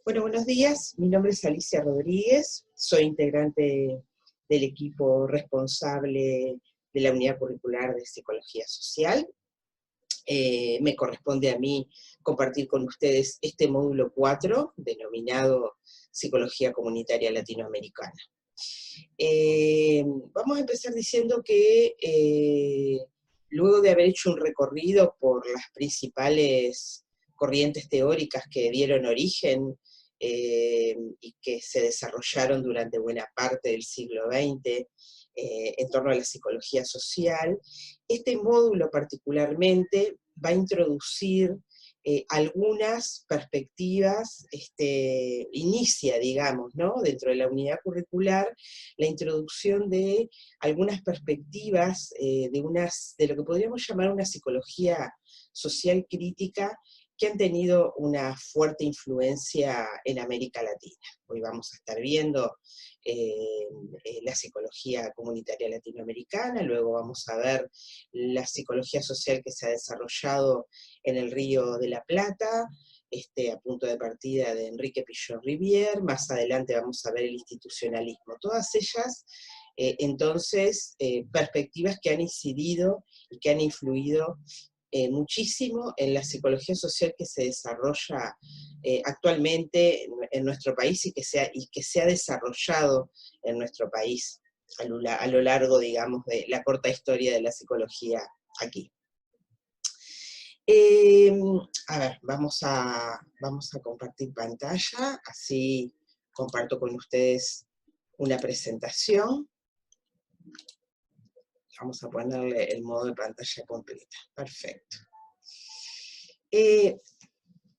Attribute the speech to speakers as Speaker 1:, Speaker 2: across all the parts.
Speaker 1: Bueno, buenos días. Mi nombre es Alicia Rodríguez. Soy integrante del equipo responsable de la Unidad Curricular de Psicología Social. Me corresponde a mí compartir con ustedes este módulo 4, denominado Psicología Comunitaria Latinoamericana. Vamos a empezar diciendo que luego de haber hecho un recorrido por las principales corrientes teóricas que dieron origen y que se desarrollaron durante buena parte del siglo XX en torno a la psicología social, este módulo particularmente va a introducir algunas perspectivas, inicia, digamos, ¿no?, dentro de la unidad curricular, la introducción de algunas perspectivas de lo que podríamos llamar una psicología social crítica, que han tenido una fuerte influencia en América Latina. Hoy vamos a estar viendo la psicología comunitaria latinoamericana, luego vamos a ver la psicología social que se ha desarrollado en el Río de la Plata, a punto de partida de Enrique Pichon-Rivière, más adelante vamos a ver el institucionalismo. Todas ellas, entonces, perspectivas que han incidido y que han influido muchísimo en la psicología social que se desarrolla actualmente en nuestro país y que se ha desarrollado en nuestro país a lo largo, digamos, de la corta historia de la psicología aquí. A ver, vamos a compartir pantalla, así comparto con ustedes una presentación. Vamos a ponerle el modo de pantalla completa. Perfecto.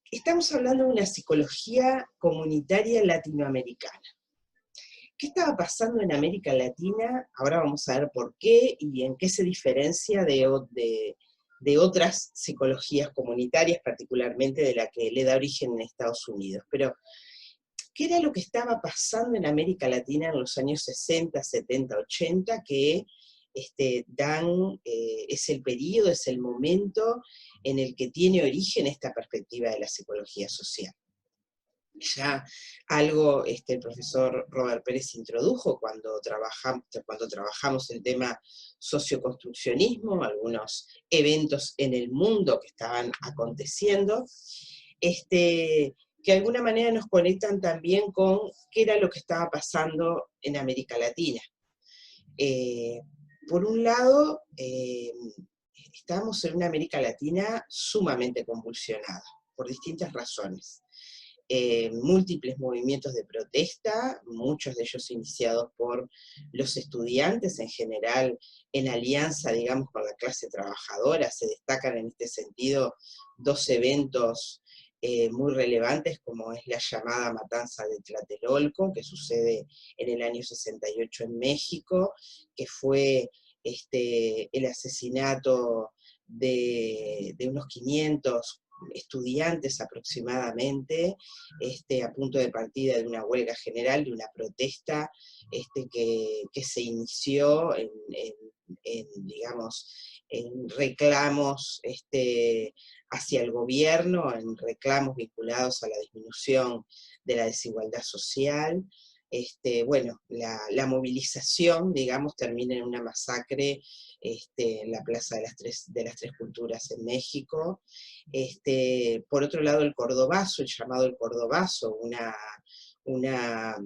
Speaker 1: Estamos hablando de una psicología comunitaria latinoamericana. ¿Qué estaba pasando en América Latina? Ahora vamos a ver por qué y en qué se diferencia de otras psicologías comunitarias, particularmente de la que le da origen en Estados Unidos. Pero, ¿qué era lo que estaba pasando en América Latina en los años 60, 70, 80, que es el periodo, es el momento en el que tiene origen esta perspectiva de la psicología social? Ya algo el profesor Robert Pérez introdujo cuando trabajamos el tema socioconstruccionismo, algunos eventos en el mundo que estaban aconteciendo, que de alguna manera nos conectan también con qué era lo que estaba pasando en América Latina. Por un lado, estábamos en una América Latina sumamente convulsionada, por distintas razones. Múltiples movimientos de protesta, muchos de ellos iniciados por los estudiantes, en general en alianza, digamos, con la clase trabajadora. Se destacan en este sentido dos eventos muy relevantes, como es la llamada Matanza de Tlatelolco, que sucede en el año 68 en México, que fue el asesinato de unos 500 estudiantes aproximadamente, a punto de partida de una huelga general, de una protesta que se inició digamos, en reclamos hacia el gobierno, en reclamos vinculados a la disminución de la desigualdad social. Bueno, la movilización, digamos, termina en una masacre en la Plaza de las Tres Culturas en México. Por otro lado, el Cordobazo, el llamado el Cordobazo, una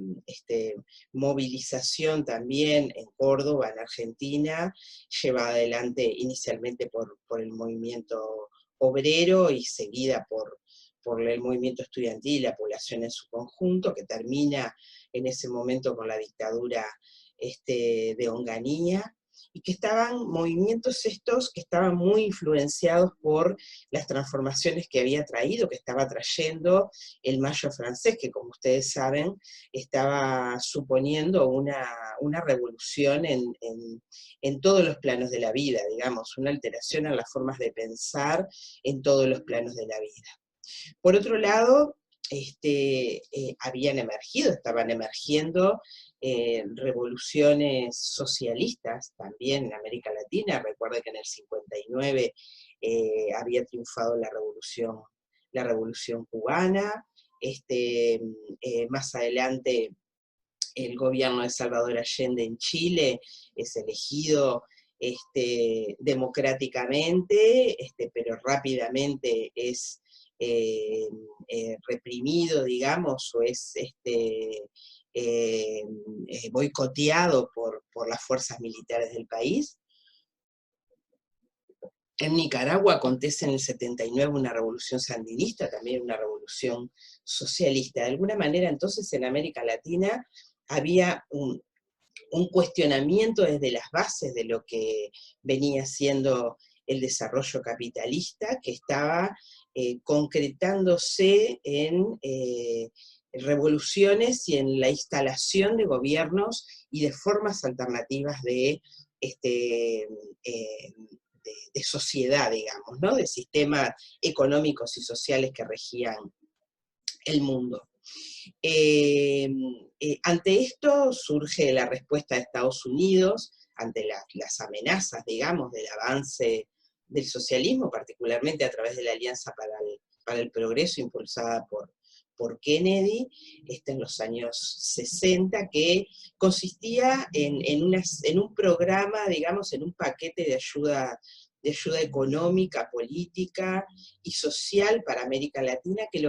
Speaker 1: movilización también en Córdoba, en Argentina, llevada adelante inicialmente por el movimiento obrero y seguida por el movimiento estudiantil y la población en su conjunto, que termina en ese momento con la dictadura de Onganía, y que estaban movimientos estos que estaban muy influenciados por las transformaciones que había traído, que estaba trayendo el Mayo francés, que como ustedes saben, estaba suponiendo una revolución en todos los planos de la vida, digamos, una alteración en las formas de pensar en todos los planos de la vida. Por otro lado, estaban emergiendo revoluciones socialistas también en América Latina. Recuerden que en el 59 había triunfado la revolución cubana, más adelante el gobierno de Salvador Allende en Chile es elegido democráticamente, pero rápidamente es reprimido, digamos, o es boicoteado por las fuerzas militares del país. En Nicaragua acontece en el 79 una revolución sandinista, también una revolución socialista. De alguna manera, entonces, en América Latina había un cuestionamiento desde las bases de lo que venía siendo el desarrollo capitalista, que estaba concretándose en revoluciones y en la instalación de gobiernos y de formas alternativas de de sociedad, digamos, ¿no? De sistemas económicos y sociales que regían el mundo. Ante esto surge la respuesta de Estados Unidos, ante las amenazas, digamos, del avance del socialismo, particularmente a través de la Alianza para el Progreso, impulsada por Kennedy, en los años 60, que consistía en un programa, digamos, en un paquete de ayuda económica, política y social para América Latina, que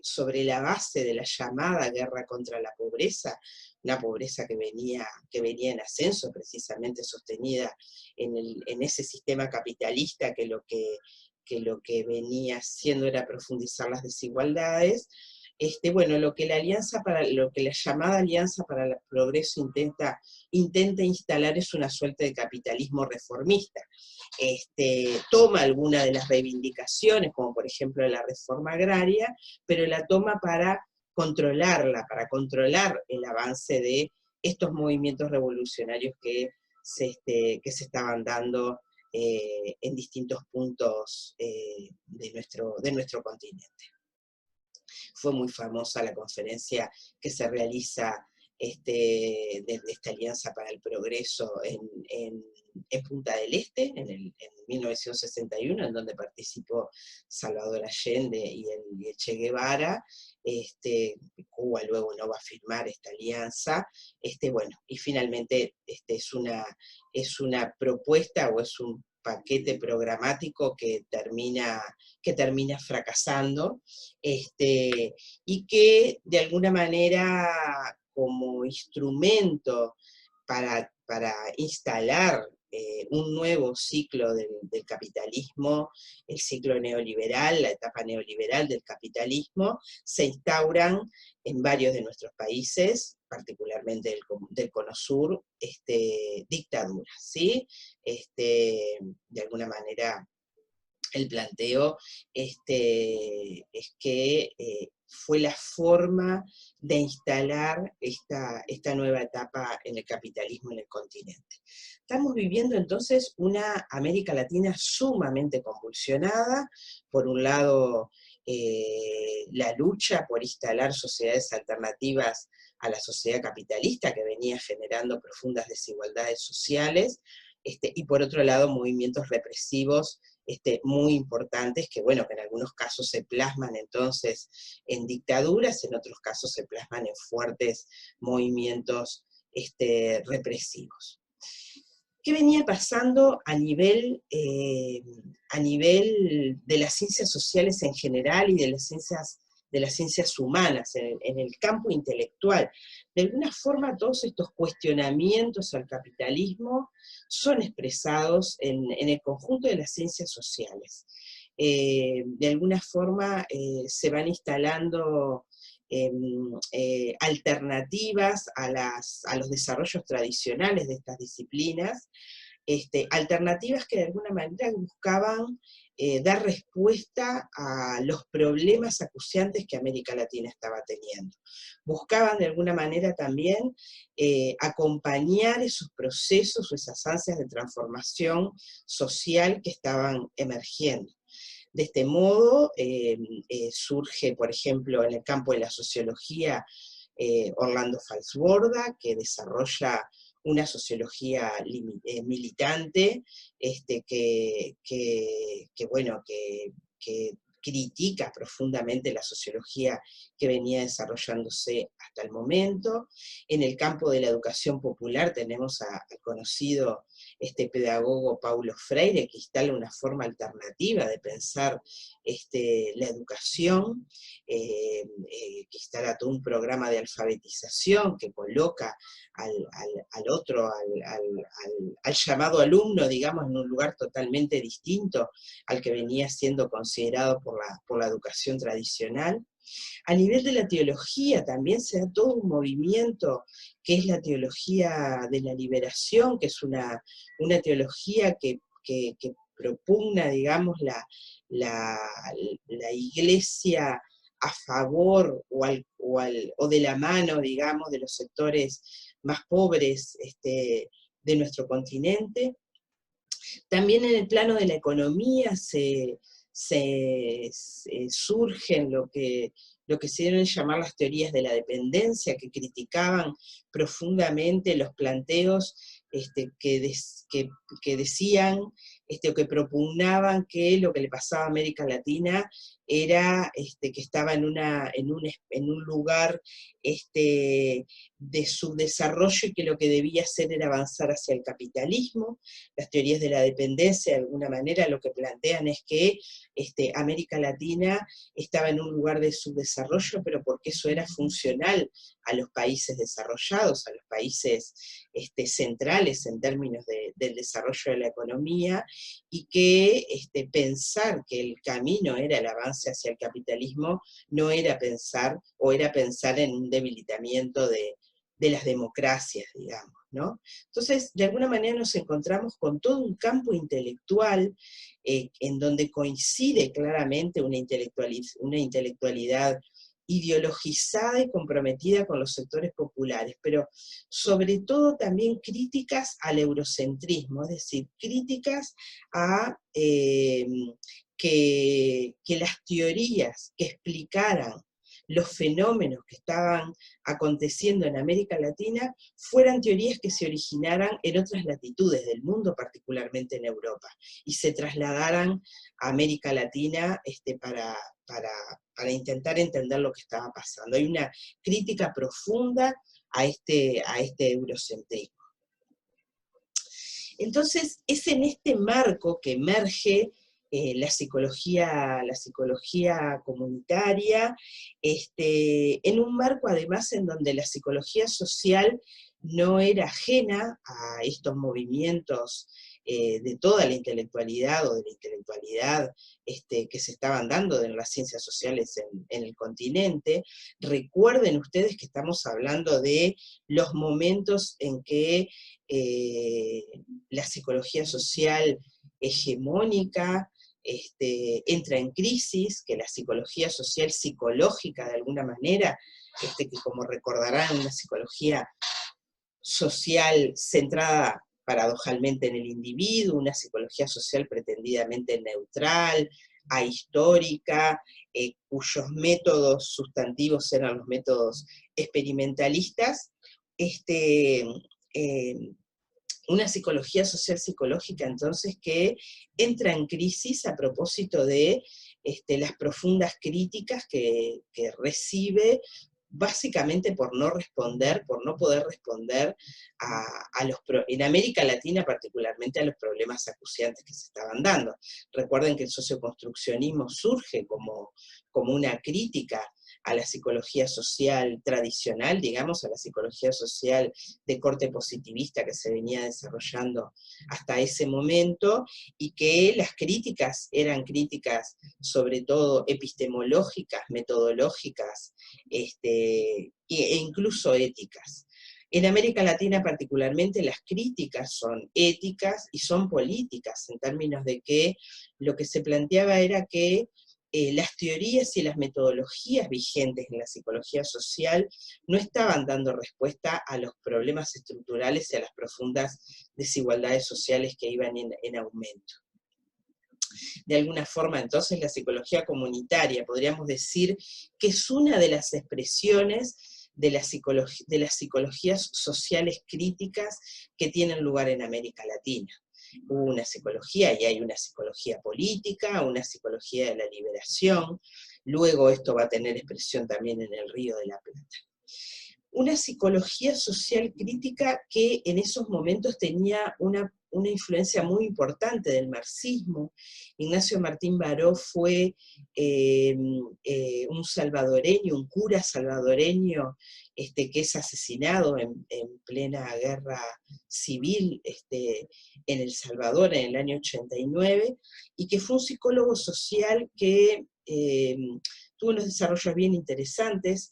Speaker 1: sobre la base de la llamada guerra contra la pobreza, una pobreza que venía en ascenso, precisamente sostenida en ese sistema capitalista que lo que venía haciendo era profundizar las desigualdades. Bueno, lo que la llamada Alianza para el Progreso intenta instalar es una suerte de capitalismo reformista. Toma alguna de las reivindicaciones, como por ejemplo la reforma agraria, pero la toma para controlarla, para controlar el avance de estos movimientos revolucionarios que se estaban dando en distintos puntos de nuestro continente. Fue muy famosa la conferencia que se realiza de esta Alianza para el Progreso en Punta del Este, en 1961, en donde participó Salvador Allende y el Che Guevara. Cuba luego no va a firmar esta alianza, bueno, y finalmente es una propuesta o es un paquete programático que termina fracasando, y que de alguna manera como instrumento para instalar un nuevo ciclo del capitalismo, el ciclo neoliberal, la etapa neoliberal del capitalismo, se instauran en varios de nuestros países, particularmente del Cono Sur, dictaduras, ¿sí? De alguna manera el planteo es que fue la forma de instalar esta nueva etapa en el capitalismo en el continente. Estamos viviendo entonces una América Latina sumamente convulsionada, por un lado la lucha por instalar sociedades alternativas a la sociedad capitalista que venía generando profundas desigualdades sociales, y por otro lado movimientos represivos muy importantes que, bueno, que en algunos casos se plasman entonces en dictaduras, en otros casos se plasman en fuertes movimientos represivos. ¿Qué venía pasando a nivel de las ciencias sociales en general y de las ciencias humanas, en el campo intelectual? De alguna forma todos estos cuestionamientos al capitalismo son expresados en el conjunto de las ciencias sociales. De alguna forma se van instalando alternativas a los desarrollos tradicionales de estas disciplinas, alternativas que de alguna manera buscaban dar respuesta a los problemas acuciantes que América Latina estaba teniendo. Buscaban de alguna manera también acompañar esos procesos o esas ansias de transformación social que estaban emergiendo. De este modo surge, por ejemplo, en el campo de la sociología, Orlando Falsborda, que desarrolla una sociología militante, que critica profundamente la sociología que venía desarrollándose hasta el momento. En el campo de la educación popular tenemos al conocido pedagogo Paulo Freire, que instala una forma alternativa de pensar la educación, que instala todo un programa de alfabetización que coloca al llamado alumno, digamos, en un lugar totalmente distinto al que venía siendo considerado por la educación tradicional. A nivel de la teología también se da todo un movimiento que es la teología de la liberación, que es una teología que propugna, digamos, la iglesia a favor o de la mano, digamos, de los sectores más pobres de nuestro continente. También en el plano de la economía surgen lo que se deben llamar las teorías de la dependencia, que criticaban profundamente los planteos que decían o que propugnaban que lo que le pasaba a América Latina era que estaba en un lugar de subdesarrollo y que lo que debía hacer era avanzar hacia el capitalismo. Las teorías de la dependencia, de alguna manera, lo que plantean es que América Latina estaba en un lugar de subdesarrollo, pero porque eso era funcional a los países desarrollados, a los países centrales en términos del desarrollo de la economía, y que pensar que el camino era el avance hacia el capitalismo no era pensar, o era pensar en un debilitamiento de las democracias, digamos, ¿no? Entonces, de alguna manera nos encontramos con todo un campo intelectual en donde coincide claramente una intelectualidad ideologizada y comprometida con los sectores populares, pero sobre todo también críticas al eurocentrismo, es decir, críticas a que las teorías que explicaran los fenómenos que estaban aconteciendo en América Latina fueran teorías que se originaran en otras latitudes del mundo, particularmente en Europa, y se trasladaran a América Latina para intentar entender lo que estaba pasando. Hay una crítica profunda a este eurocentrismo. Entonces, es en este marco que emerge la psicología comunitaria, en un marco además en donde la psicología social no era ajena a estos movimientos de toda la intelectualidad o de la intelectualidad que se estaban dando en las ciencias sociales en el continente. Recuerden ustedes que estamos hablando de los momentos en que la psicología social hegemónica entra en crisis, que la psicología social psicológica de alguna manera, que como recordarán, una psicología social centrada paradojalmente en el individuo, una psicología social pretendidamente neutral, ahistórica, cuyos métodos sustantivos eran los métodos experimentalistas, una psicología social psicológica entonces que entra en crisis a propósito de las profundas críticas que recibe, básicamente por no poder responder en América Latina particularmente a los problemas acuciantes que se estaban dando. Recuerden que el socioconstruccionismo surge como una crítica a la psicología social tradicional, digamos, a la psicología social de corte positivista que se venía desarrollando hasta ese momento, y que las críticas eran críticas sobre todo epistemológicas, metodológicas, e incluso éticas. En América Latina particularmente las críticas son éticas y son políticas, en términos de que lo que se planteaba era que las teorías y las metodologías vigentes en la psicología social no estaban dando respuesta a los problemas estructurales y a las profundas desigualdades sociales que iban en aumento. De alguna forma, entonces, la psicología comunitaria, podríamos decir que es una de las expresiones de las psicologías sociales críticas que tienen lugar en América Latina. Hubo una psicología, y hay una psicología política, una psicología de la liberación, luego esto va a tener expresión también en el Río de la Plata. Una psicología social crítica que en esos momentos tenía una influencia muy importante del marxismo. Ignacio Martín Baró fue un salvadoreño, un cura salvadoreño, que es asesinado en plena guerra civil en El Salvador en el año 89, y que fue un psicólogo social que tuvo unos desarrollos bien interesantes,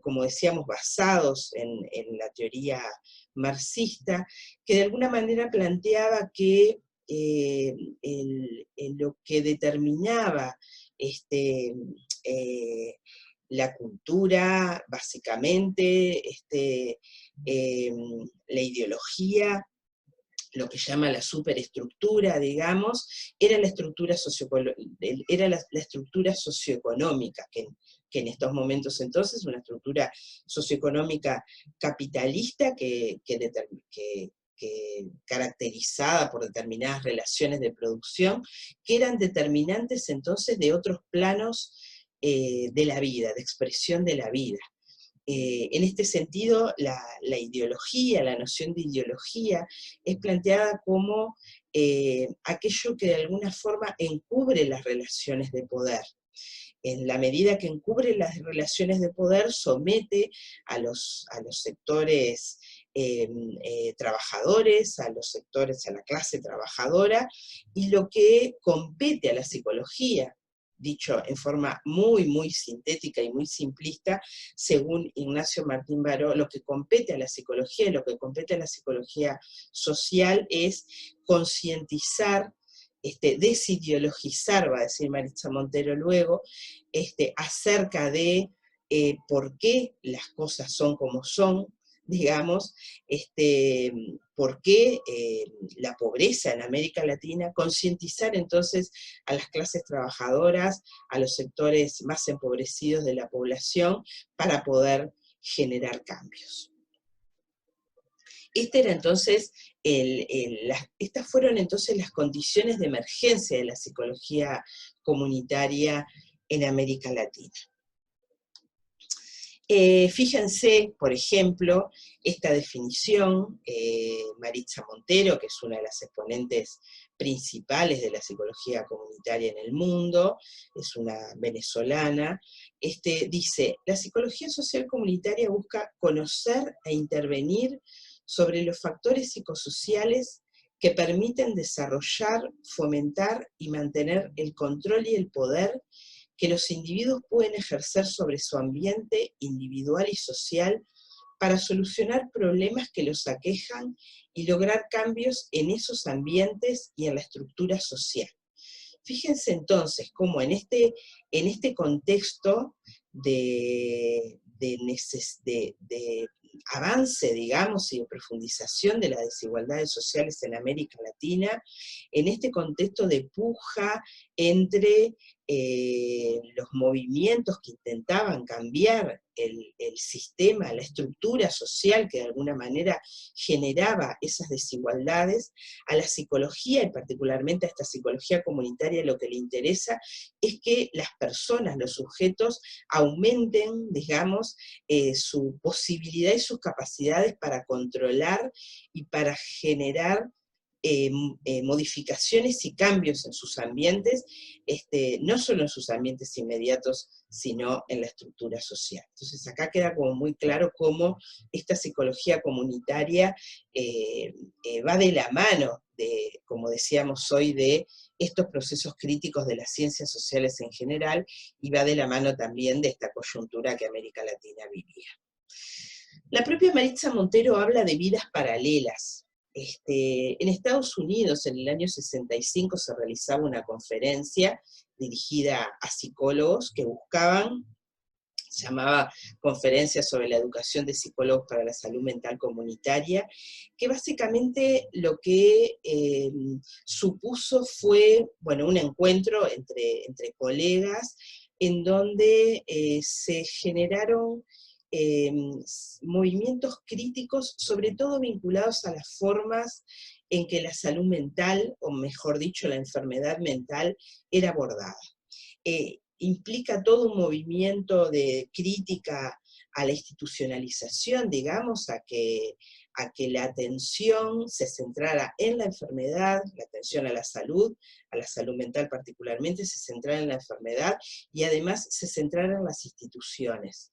Speaker 1: como decíamos, basados en la teoría marxista, que de alguna manera planteaba que lo que determinaba la cultura, básicamente, la ideología, lo que llama la superestructura, digamos, era la estructura, la estructura socioeconómica, que en estos momentos entonces, una estructura socioeconómica capitalista que caracterizada por determinadas relaciones de producción, que eran determinantes entonces de otros planos de la vida, de expresión de la vida. En este sentido, la ideología, la noción de ideología, es planteada como aquello que de alguna forma encubre las relaciones de poder. En la medida que encubre las relaciones de poder, somete a los sectores trabajadores, a los sectores, a la clase trabajadora, y lo que compete a la psicología, dicho en forma muy, muy sintética y muy simplista, según Ignacio Martín Baró, lo que compete a la psicología, lo que compete a la psicología social es concientizar, desideologizar, va a decir Maritza Montero luego, acerca de por qué las cosas son como son, digamos, por qué la pobreza en América Latina, concientizar entonces a las clases trabajadoras, a los sectores más empobrecidos de la población, para poder generar cambios. Estas fueron entonces las condiciones de emergencia de la psicología comunitaria en América Latina. Fíjense, por ejemplo, esta definición, Maritza Montero, que es una de las exponentes principales de la psicología comunitaria en el mundo, es una venezolana, dice: la psicología social comunitaria busca conocer e intervenir sobre los factores psicosociales que permiten desarrollar, fomentar y mantener el control y el poder que los individuos pueden ejercer sobre su ambiente individual y social para solucionar problemas que los aquejan y lograr cambios en esos ambientes y en la estructura social. Fíjense entonces cómo en este contexto de avance, digamos, y de profundización de las desigualdades sociales en América Latina, en este contexto de puja entre los movimientos que intentaban cambiar el sistema, la estructura social que de alguna manera generaba esas desigualdades, a la psicología, y particularmente a esta psicología comunitaria, lo que le interesa es que las personas, los sujetos, aumenten, digamos, su posibilidad y sus capacidades para controlar y para generar modificaciones y cambios en sus ambientes, no solo en sus ambientes inmediatos, sino en la estructura social. Entonces acá queda como muy claro cómo esta psicología comunitaria va de la mano de, como decíamos hoy, de estos procesos críticos de las ciencias sociales en general, y va de la mano también de esta coyuntura que América Latina vivía. La propia Maritza Montero habla de vidas paralelas. En Estados Unidos, en el año 65, se realizaba una conferencia dirigida a psicólogos que buscaban, se llamaba Conferencia sobre la Educación de Psicólogos para la Salud Mental Comunitaria, que básicamente lo que supuso fue, bueno, un encuentro entre colegas, en donde se generaron movimientos críticos, sobre todo vinculados a las formas en que la salud mental, o mejor dicho, la enfermedad mental, era abordada. Implica todo un movimiento de crítica a la institucionalización, digamos, a que la atención se centrara en la enfermedad, la atención a la salud mental particularmente, se centrara en la enfermedad y además se centrara en las instituciones.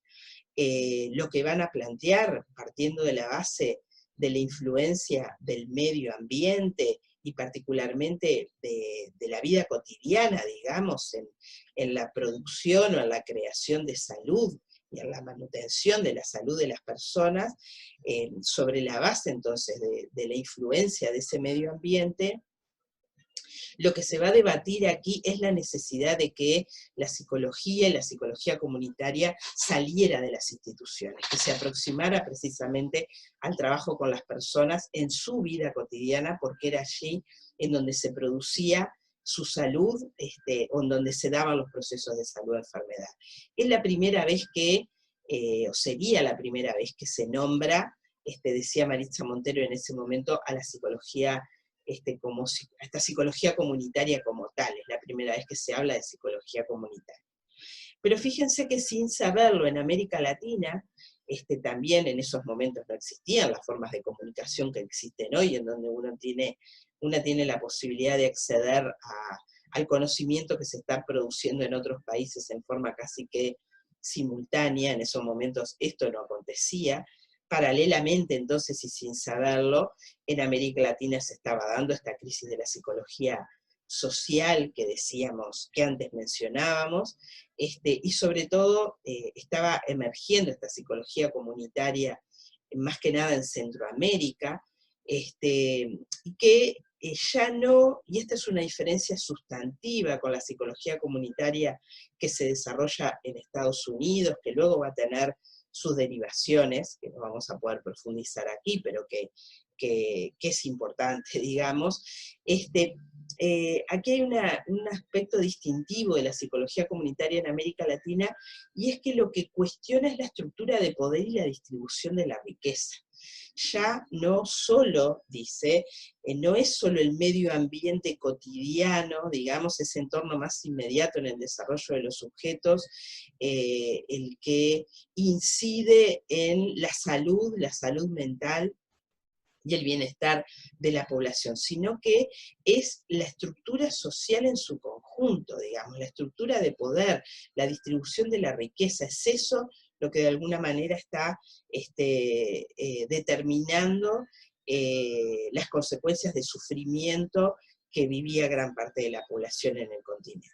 Speaker 1: Lo que van a plantear, partiendo de la base de la influencia del medio ambiente y particularmente de la vida cotidiana, digamos, en la producción o en la creación de salud y en la manutención de la salud de las personas, sobre la base entonces de la influencia de ese medio ambiente. Lo que se va a debatir aquí es la necesidad de que la psicología y la psicología comunitaria saliera de las instituciones, que se aproximara precisamente al trabajo con las personas en su vida cotidiana, porque era allí en donde se producía su salud, o en donde se daban los procesos de salud o enfermedad. Es la primera vez que, o sería la primera vez que se nombra, decía Maritza Montero en ese momento, a la psicología como esta psicología comunitaria como tal, es la primera vez que se habla de psicología comunitaria. Pero fíjense que sin saberlo en América Latina, también en esos momentos no existían las formas de comunicación que existen hoy, en donde una tiene la posibilidad de acceder al conocimiento que se está produciendo en otros países en forma casi que simultánea. En esos momentos esto no acontecía. Paralelamente, entonces, y sin saberlo, en América Latina se estaba dando esta crisis de la psicología social que decíamos, que antes mencionábamos, y sobre todo estaba emergiendo esta psicología comunitaria, más que nada en Centroamérica, y que ya no, y esta es una diferencia sustantiva con la psicología comunitaria que se desarrolla en Estados Unidos, que luego va a tener sus derivaciones, que no vamos a poder profundizar aquí, pero que es importante, digamos. Aquí hay un aspecto distintivo de la psicología comunitaria en América Latina, y es que lo que cuestiona es la estructura de poder y la distribución de la riqueza. Ya no solo, dice, no es solo el medio ambiente cotidiano, digamos, ese entorno más inmediato en el desarrollo de los sujetos, el que incide en la salud mental y el bienestar de la población, sino que es la estructura social en su conjunto, digamos, la estructura de poder, la distribución de la riqueza, es eso lo que de alguna manera está determinando las consecuencias de sufrimiento que vivía gran parte de la población en el continente.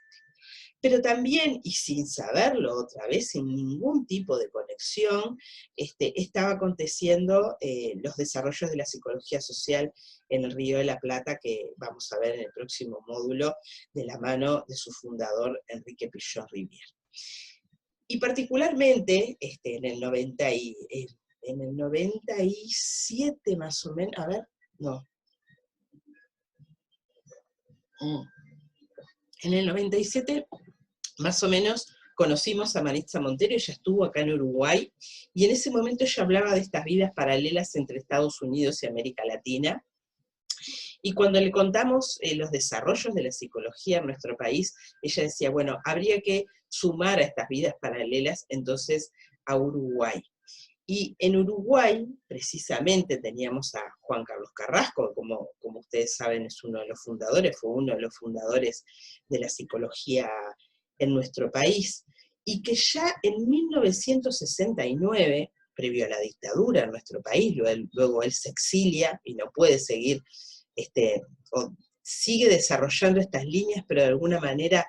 Speaker 1: Pero también, y sin saberlo otra vez, sin ningún tipo de conexión, estaba aconteciendo los desarrollos de la psicología social en el Río de la Plata, que vamos a ver en el próximo módulo, de la mano de su fundador, Enrique Pillon Rivière. Y particularmente, en el 97 más o menos, a ver, no. En el 97 más o menos conocimos a Maritza Montero, ella estuvo acá en Uruguay, y en ese momento ella hablaba de estas vidas paralelas entre Estados Unidos y América Latina, y cuando le contamos los desarrollos de la psicología en nuestro país, ella decía, bueno, habría que sumar a estas vidas paralelas entonces a Uruguay. Y en Uruguay, precisamente, teníamos a Juan Carlos Carrasco, como ustedes saben es uno de los fundadores, fue uno de los fundadores de la psicología en nuestro país, y que ya en 1969, previo a la dictadura en nuestro país, luego él se exilia y no puede seguir, o sigue desarrollando estas líneas, pero de alguna manera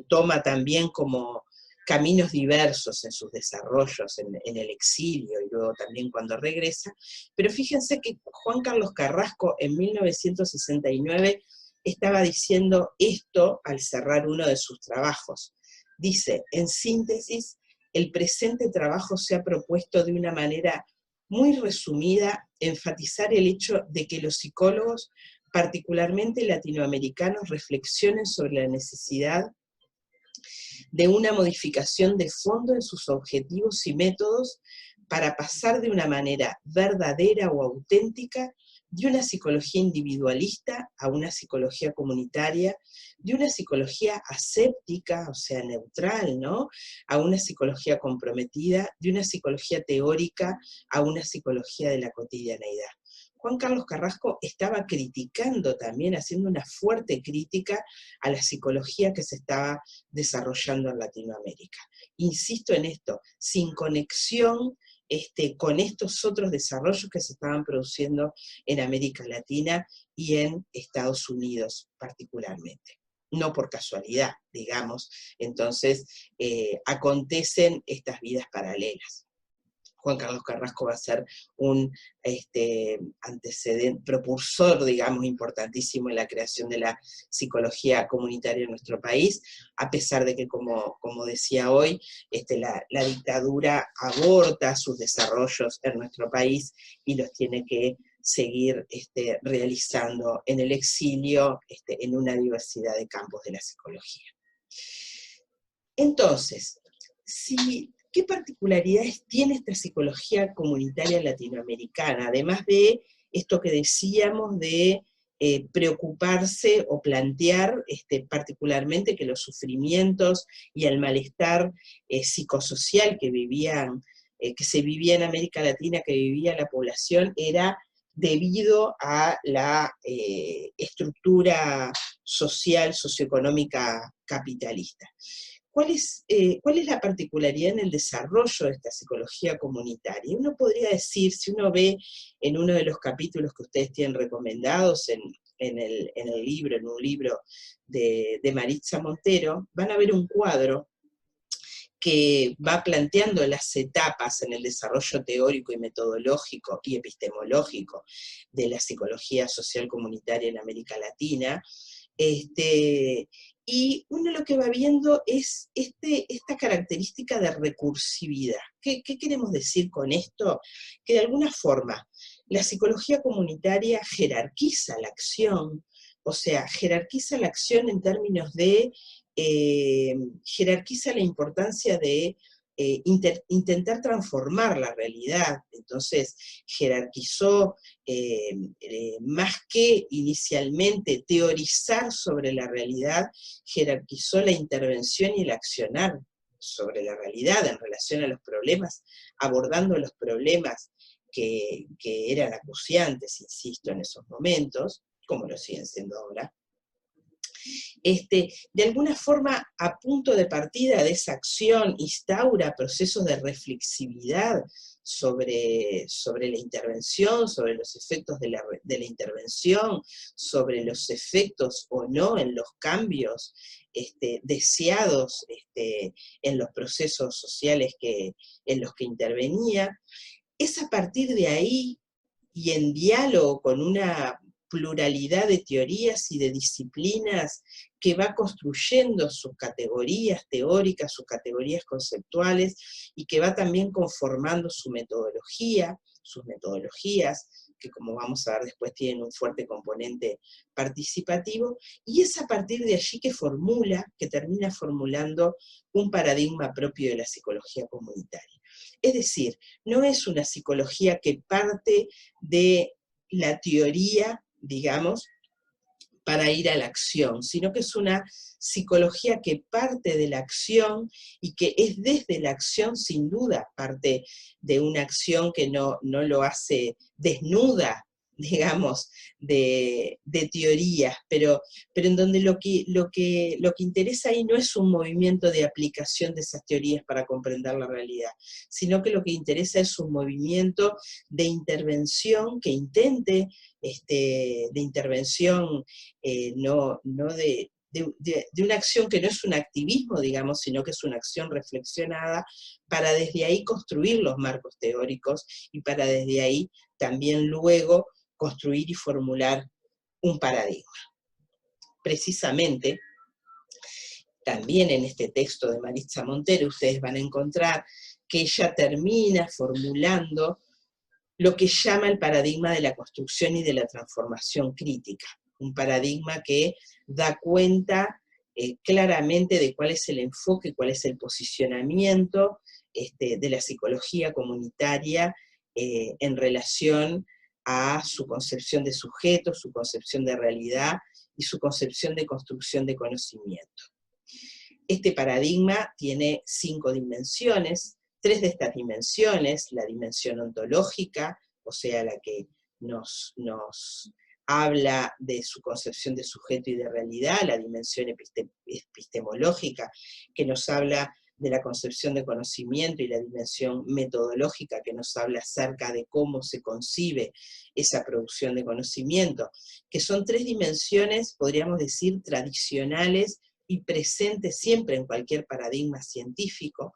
Speaker 1: toma también como caminos diversos en sus desarrollos, en el exilio y luego también cuando regresa. Pero fíjense que Juan Carlos Carrasco en 1969 estaba diciendo esto al cerrar uno de sus trabajos. Dice, en síntesis, el presente trabajo se ha propuesto de una manera muy resumida enfatizar el hecho de que los psicólogos, particularmente latinoamericanos, reflexionen sobre la necesidad de una modificación de fondo en sus objetivos y métodos para pasar de una manera verdadera o auténtica de una psicología individualista a una psicología comunitaria, de una psicología aséptica, o sea, neutral, ¿no?, a una psicología comprometida, de una psicología teórica a una psicología de la cotidianeidad. Juan Carlos Carrasco estaba criticando también, haciendo una fuerte crítica a la psicología que se estaba desarrollando en Latinoamérica. Insisto en esto, sin conexión con estos otros desarrollos que se estaban produciendo en América Latina y en Estados Unidos particularmente. No por casualidad, digamos, entonces acontecen estas vidas paralelas. Juan Carlos Carrasco va a ser un antecedente, propulsor, digamos, importantísimo en la creación de la psicología comunitaria en nuestro país, a pesar de que, como decía hoy, la dictadura aborta sus desarrollos en nuestro país y los tiene que seguir realizando en el exilio, en una diversidad de campos de la psicología. Entonces, ¿qué particularidades tiene esta psicología comunitaria latinoamericana? Además de esto que decíamos de preocuparse o plantear particularmente que los sufrimientos y el malestar psicosocial que se vivía en América Latina, que vivía la población, era debido a la estructura social, socioeconómica capitalista. ¿Cuál es la particularidad en el desarrollo de esta psicología comunitaria? Uno podría decir, si uno ve en uno de los capítulos que ustedes tienen recomendados en un libro de Maritza Montero, van a ver un cuadro que va planteando las etapas en el desarrollo teórico y metodológico y epistemológico de la psicología social comunitaria en América Latina, y uno lo que va viendo es esta característica de recursividad. ¿Qué queremos decir con esto? Que de alguna forma la psicología comunitaria jerarquiza la acción, o sea, jerarquiza la acción en términos de, jerarquiza la importancia de intentar transformar la realidad. Entonces, jerarquizó más que inicialmente teorizar sobre la realidad, jerarquizó la intervención y el accionar sobre la realidad en relación a los problemas, abordando los problemas que eran acuciantes, insisto, en esos momentos, como lo siguen siendo ahora. De alguna forma, a punto de partida de esa acción, instaura procesos de reflexividad sobre la intervención, sobre los efectos de la intervención, sobre los efectos o no en los cambios deseados en los procesos sociales en los que intervenía. Es a partir de ahí, y en diálogo con una pluralidad de teorías y de disciplinas que va construyendo sus categorías teóricas, sus categorías conceptuales, y que va también conformando sus metodologías, que como vamos a ver después tienen un fuerte componente participativo, y es a partir de allí que termina formulando un paradigma propio de la psicología comunitaria. Es decir, no es una psicología que parte de la teoría, digamos, para ir a la acción, sino que es una psicología que parte de la acción y que es desde la acción, sin duda, parte de una acción que no lo hace desnuda, digamos, de teorías, pero en donde lo que interesa ahí no es un movimiento de aplicación de esas teorías para comprender la realidad, sino que lo que interesa es un movimiento de intervención que intente, de intervención no de una acción que no es un activismo, digamos, sino que es una acción reflexionada, para desde ahí construir los marcos teóricos y para desde ahí también luego construir y formular un paradigma. Precisamente, también en este texto de Maritza Montero ustedes van a encontrar que ella termina formulando lo que llama el paradigma de la construcción y de la transformación crítica, un paradigma que da cuenta claramente de cuál es el enfoque, cuál es el posicionamiento de la psicología comunitaria en relación a su concepción de sujeto, su concepción de realidad y su concepción de construcción de conocimiento. Este paradigma tiene 5 dimensiones, 3 de estas dimensiones, la dimensión ontológica, o sea, la que nos habla de su concepción de sujeto y de realidad, la dimensión epistemológica, que nos habla de la concepción de conocimiento, y la dimensión metodológica, que nos habla acerca de cómo se concibe esa producción de conocimiento, que son 3 dimensiones, podríamos decir, tradicionales y presentes siempre en cualquier paradigma científico.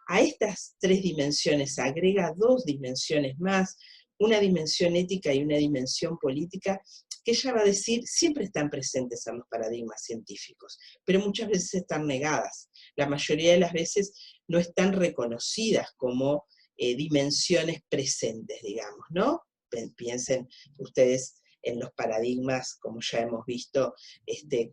Speaker 1: A estas 3 dimensiones agrega 2 dimensiones más, una dimensión ética y una dimensión política, que ella va a decir siempre están presentes en los paradigmas científicos, pero muchas veces están negadas. La mayoría de las veces no están reconocidas como dimensiones presentes, digamos, ¿no? Piensen ustedes en los paradigmas, como ya hemos visto,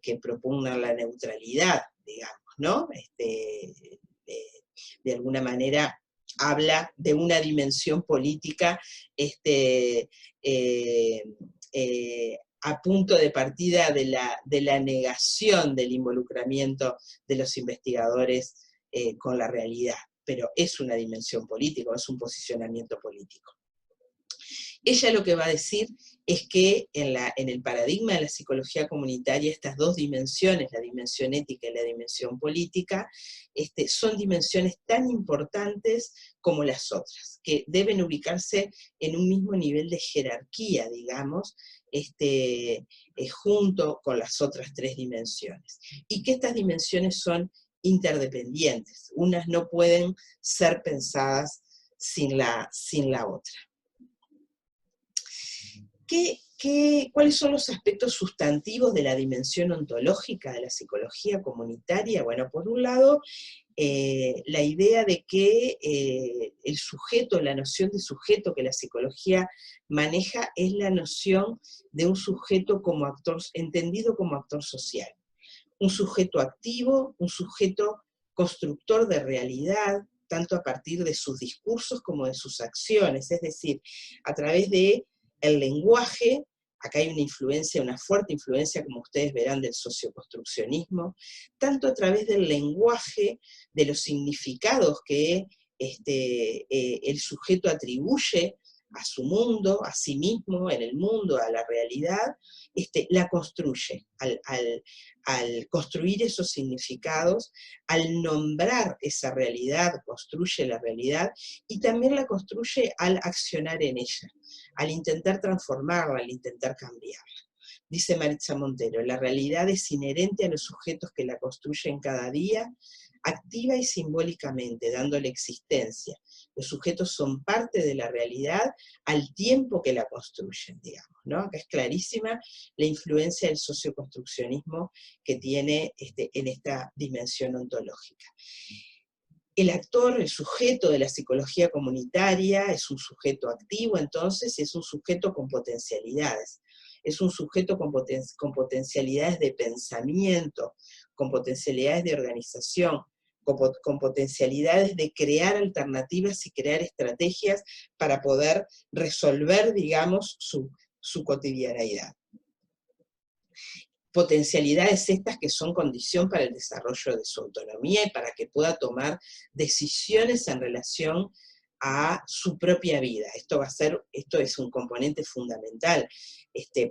Speaker 1: que propugnan la neutralidad, digamos, ¿no? De alguna manera habla de una dimensión política a punto de partida de la negación del involucramiento de los investigadores con la realidad, pero es una dimensión política, es un posicionamiento político. Ella lo que va a decir es que en el paradigma de la psicología comunitaria, estas 2 dimensiones, la dimensión ética y la dimensión política, son dimensiones tan importantes como las otras, que deben ubicarse en un mismo nivel de jerarquía, digamos, junto con las otras 3 dimensiones. Y que estas dimensiones son interdependientes, unas no pueden ser pensadas sin la otra. ¿Cuáles son los aspectos sustantivos de la dimensión ontológica de la psicología comunitaria? Bueno, por un lado, la idea de que el sujeto, la noción de sujeto que la psicología maneja, es la noción de un sujeto como actor, entendido como actor social. Un sujeto activo, un sujeto constructor de realidad, tanto a partir de sus discursos como de sus acciones, es decir, a través de el lenguaje. Acá hay una influencia, una fuerte influencia, como ustedes verán, del socioconstruccionismo, tanto a través del lenguaje, de los significados que el sujeto atribuye a su mundo, a sí mismo, en el mundo, a la realidad, la construye. Al construir esos significados, al nombrar esa realidad, construye la realidad, y también la construye al accionar en ella, al intentar transformarla, al intentar cambiarla. Dice Maritza Montero, la realidad es inherente a los sujetos que la construyen cada día, activa y simbólicamente, dándole existencia. Los sujetos son parte de la realidad al tiempo que la construyen, digamos, ¿no? Acá es clarísima la influencia del socioconstruccionismo que tiene en esta dimensión ontológica. El actor, el sujeto de la psicología comunitaria, es un sujeto activo, entonces es un sujeto con potencialidades. Es un sujeto con potencialidades de pensamiento, con potencialidades de organización, con potencialidades de crear alternativas y crear estrategias para poder resolver, digamos, su cotidianeidad. Potencialidades estas que son condición para el desarrollo de su autonomía y para que pueda tomar decisiones en relación a su propia vida. Esto es un componente fundamental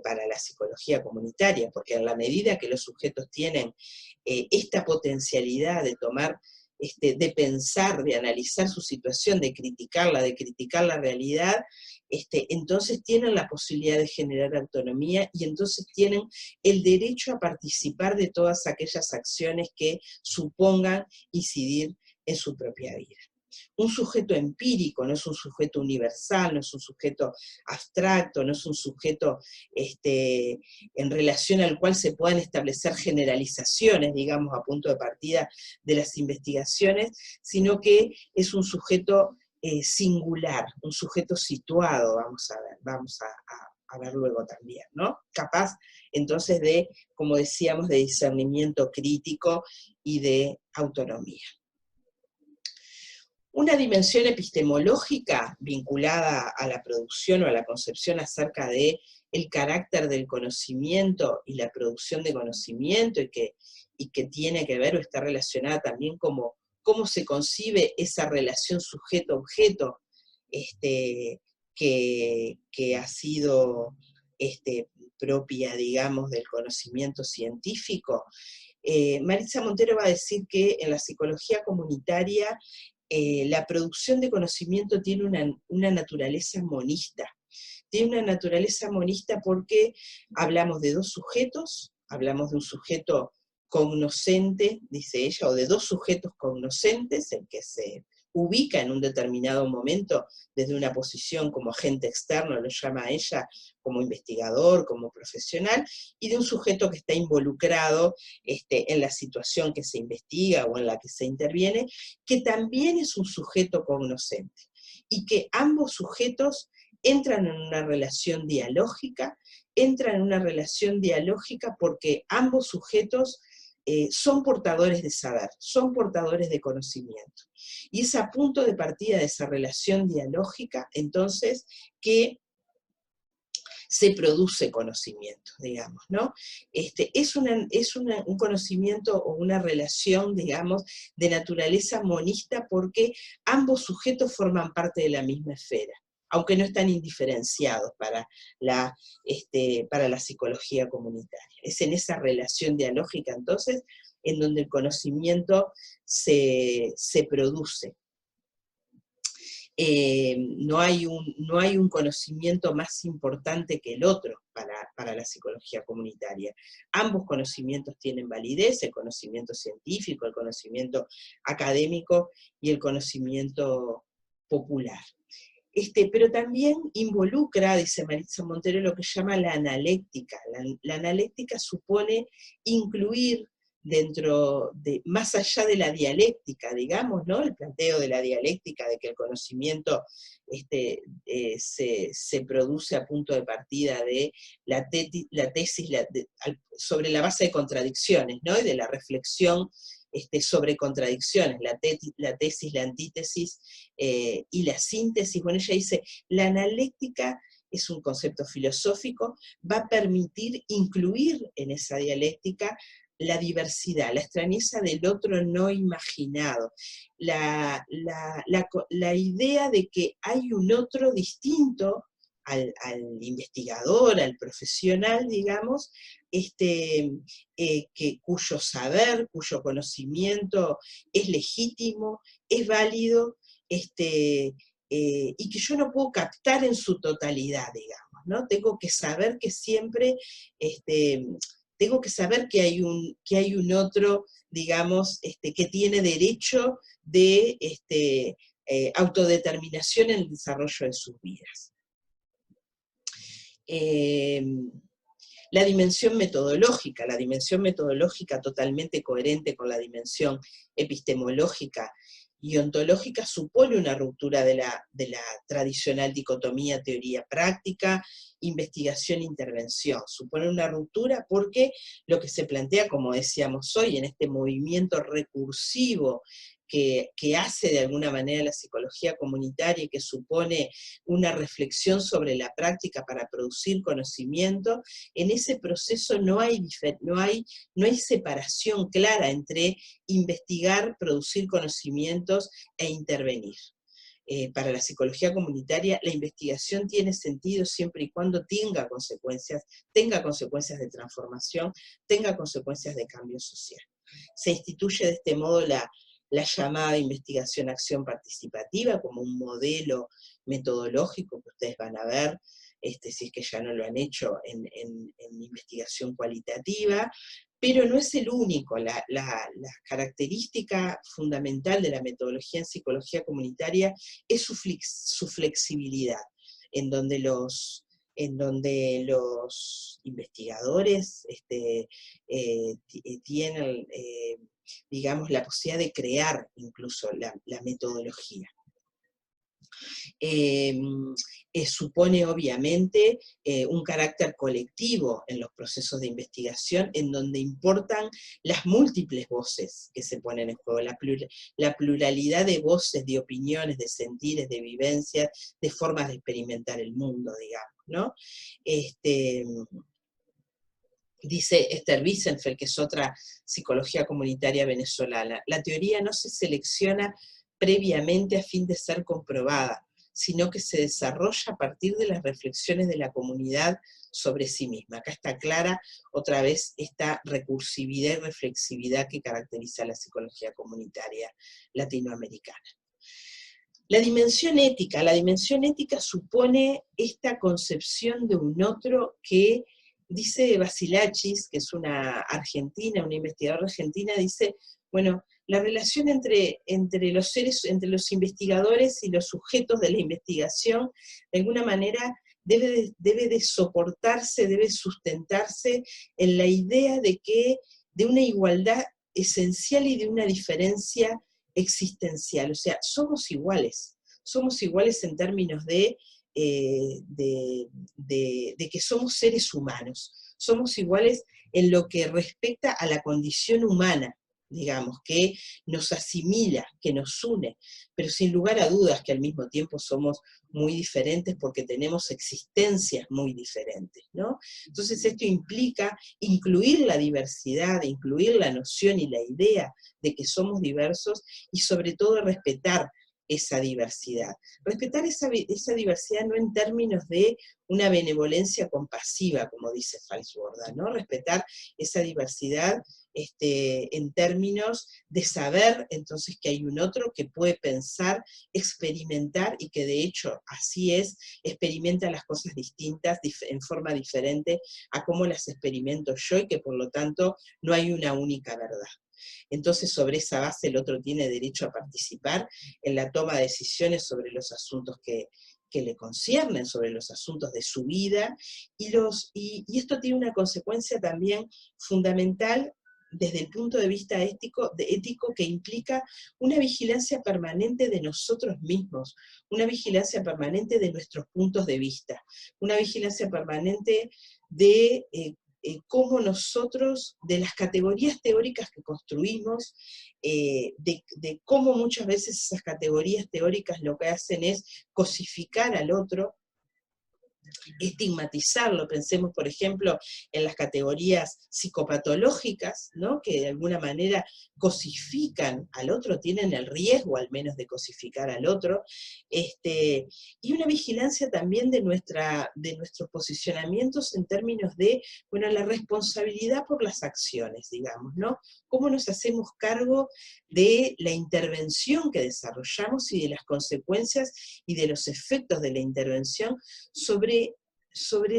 Speaker 1: para la psicología comunitaria, porque en la medida que los sujetos tienen esta potencialidad de tomar, de pensar, de analizar su situación, de criticar la realidad, entonces tienen la posibilidad de generar autonomía, y entonces tienen el derecho a participar de todas aquellas acciones que supongan incidir en su propia vida. Un sujeto empírico no es un sujeto universal, no es un sujeto abstracto, no es un sujeto en relación al cual se puedan establecer generalizaciones, digamos, a punto de partida de las investigaciones, sino que es un sujeto singular, un sujeto situado, vamos a ver luego también, ¿no? Capaz, entonces, de, como decíamos, de discernimiento crítico y de autonomía. Una dimensión epistemológica vinculada a la producción o a la concepción acerca de el carácter del conocimiento y la producción de conocimiento y que tiene que ver o está relacionada también como cómo se concibe esa relación sujeto-objeto que ha sido propia, digamos, del conocimiento científico. Maritza Montero va a decir que en la psicología comunitaria la producción de conocimiento tiene una naturaleza monista. Tiene una naturaleza monista porque hablamos de dos sujetos, hablamos de un sujeto cognoscente, dice ella, o de dos sujetos cognoscentes, el que se ubica en un determinado momento desde una posición como agente externo, lo llama ella, como investigador, como profesional, y de un sujeto que está involucrado en la situación que se investiga o en la que se interviene, que también es un sujeto cognoscente, y que ambos sujetos entran en una relación dialógica, porque ambos sujetos son portadores de saber, son portadores de conocimiento. Y es a punto de partida de esa relación dialógica, entonces, que se produce conocimiento, digamos, ¿no? Es un conocimiento o una relación, digamos, de naturaleza monista porque ambos sujetos forman parte de la misma esfera, aunque no están indiferenciados para la psicología comunitaria. Es en esa relación dialógica, entonces, en donde el conocimiento se produce. No hay un conocimiento más importante que el otro para la psicología comunitaria. Ambos conocimientos tienen validez, el conocimiento científico, el conocimiento académico y el conocimiento popular. Pero también involucra, dice Maritza Montero, lo que llama la analéctica. La analéctica supone incluir más allá de la dialéctica, digamos, ¿no? El planteo de la dialéctica, de que el conocimiento se produce a punto de partida de la tesis sobre la base de contradicciones, ¿no? Y de la reflexión sobre contradicciones, la tesis, la antítesis y la síntesis. Bueno, ella dice, la analéctica es un concepto filosófico, va a permitir incluir en esa dialéctica la diversidad, la extrañeza del otro no imaginado, la idea de que hay un otro distinto al investigador, al profesional, digamos, cuyo saber, cuyo conocimiento es legítimo, es válido, y que yo no puedo captar en su totalidad, digamos, ¿no? Tengo que saber que siempre, tengo que saber que hay un otro, digamos, que tiene derecho de autodeterminación en el desarrollo de sus vidas. La dimensión metodológica totalmente coherente con la dimensión epistemológica y ontológica supone una ruptura de la tradicional dicotomía teoría-práctica, investigación-intervención. Supone una ruptura porque lo que se plantea, como decíamos hoy, en este movimiento recursivo que hace de alguna manera la psicología comunitaria y que supone una reflexión sobre la práctica para producir conocimiento, en ese proceso no hay separación clara entre investigar, producir conocimientos e intervenir. Para la psicología comunitaria, la investigación tiene sentido siempre y cuando tenga consecuencias de transformación, tenga consecuencias de cambio social. Se instituye de este modo la llamada investigación-acción participativa como un modelo metodológico que ustedes van a ver, si es que ya no lo han hecho en investigación cualitativa, pero no es el único. La característica fundamental de la metodología en psicología comunitaria es su flexibilidad, en donde los investigadores tienen, digamos, la posibilidad de crear incluso la metodología. Eh, Supone obviamente un carácter colectivo en los procesos de investigación, en donde importan las múltiples voces que se ponen en juego, la pluralidad de voces, de opiniones, de sentires, de vivencias, de formas de experimentar el mundo, digamos, ¿no? Dice Esther Wiesenfeld, que es otra psicología comunitaria venezolana, la teoría no se selecciona previamente a fin de ser comprobada, sino que se desarrolla a partir de las reflexiones de la comunidad sobre sí misma. Acá está clara otra vez esta recursividad y reflexividad que caracteriza a la psicología comunitaria latinoamericana. La dimensión ética supone esta concepción de un otro que, dice Basilachis, que es una argentina, una investigadora argentina, dice, bueno, la relación entre los seres, entre los investigadores y los sujetos de la investigación, de alguna manera debe de soportarse, debe sustentarse en la idea de una igualdad esencial y de una diferencia existencial, o sea, somos iguales en términos de que somos seres humanos, somos iguales en lo que respecta a la condición humana, digamos, que nos asimila, que nos une, pero sin lugar a dudas que al mismo tiempo somos muy diferentes porque tenemos existencias muy diferentes, ¿no? Entonces esto implica incluir la diversidad, incluir la noción y la idea de que somos diversos y sobre todo respetar esa diversidad. Respetar esa diversidad no en términos de una benevolencia compasiva, como dice Falsborda, ¿no? Respetar esa diversidad en términos de saber entonces que hay un otro que puede pensar, experimentar y que de hecho así es, experimenta las cosas distintas, en forma diferente a cómo las experimento yo y que por lo tanto no hay una única verdad. Entonces, sobre esa base, el otro tiene derecho a participar en la toma de decisiones sobre los asuntos que le conciernen, sobre los asuntos de su vida, y esto tiene una consecuencia también fundamental desde el punto de vista ético que implica una vigilancia permanente de nosotros mismos, una vigilancia permanente de nuestros puntos de vista, una vigilancia permanente de cómo nosotros, de las categorías teóricas que construimos, de cómo muchas veces esas categorías teóricas lo que hacen es cosificar al otro, estigmatizarlo. Pensemos, por ejemplo, en las categorías psicopatológicas, ¿no? Que de alguna manera cosifican al otro, tienen el riesgo al menos de cosificar al otro, y una vigilancia también de nuestros posicionamientos en términos de, bueno, la responsabilidad por las acciones, digamos, ¿no? Cómo nos hacemos cargo de la intervención que desarrollamos y de las consecuencias y de los efectos de la intervención sobre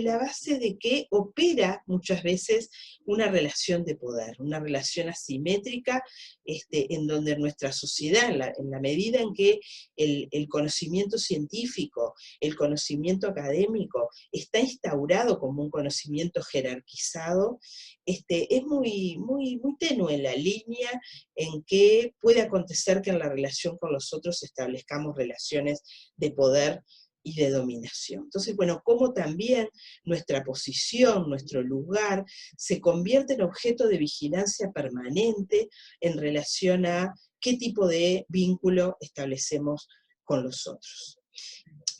Speaker 1: la base de que opera muchas veces una relación de poder, una relación asimétrica, en donde nuestra sociedad, en la medida en que el conocimiento científico, el conocimiento académico, está instaurado como un conocimiento jerarquizado, es muy, muy, muy tenue la línea en que puede acontecer que en la relación con los otros establezcamos relaciones de poder y de dominación. Entonces, bueno, cómo también nuestra posición, nuestro lugar, se convierte en objeto de vigilancia permanente en relación a qué tipo de vínculo establecemos con los otros.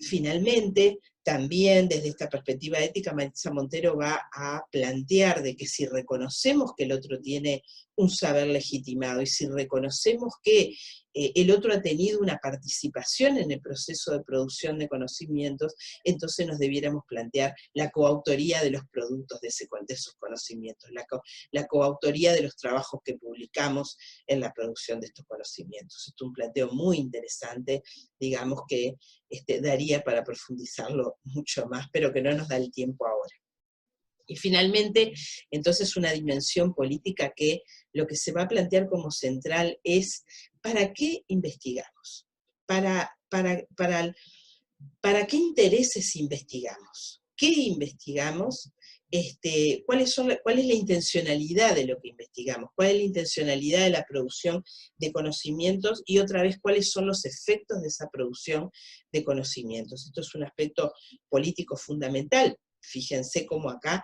Speaker 1: Finalmente, también desde esta perspectiva ética, Maritza Montero va a plantear de que si reconocemos que el otro tiene un saber legitimado y si reconocemos que el otro ha tenido una participación en el proceso de producción de conocimientos, entonces nos debiéramos plantear la coautoría de los productos de esos conocimientos, la coautoría de los trabajos que publicamos en la producción de estos conocimientos. Esto es un planteo muy interesante, digamos que daría para profundizarlo mucho más, pero que no nos da el tiempo ahora. Y finalmente, entonces, una dimensión política que lo que se va a plantear como central es ¿para qué investigamos? ¿Para qué intereses investigamos? ¿Qué investigamos? cuál es la intencionalidad de lo que investigamos, cuál es la intencionalidad de la producción de conocimientos y otra vez cuáles son los efectos de esa producción de conocimientos. Esto es un aspecto político fundamental. Fíjense cómo acá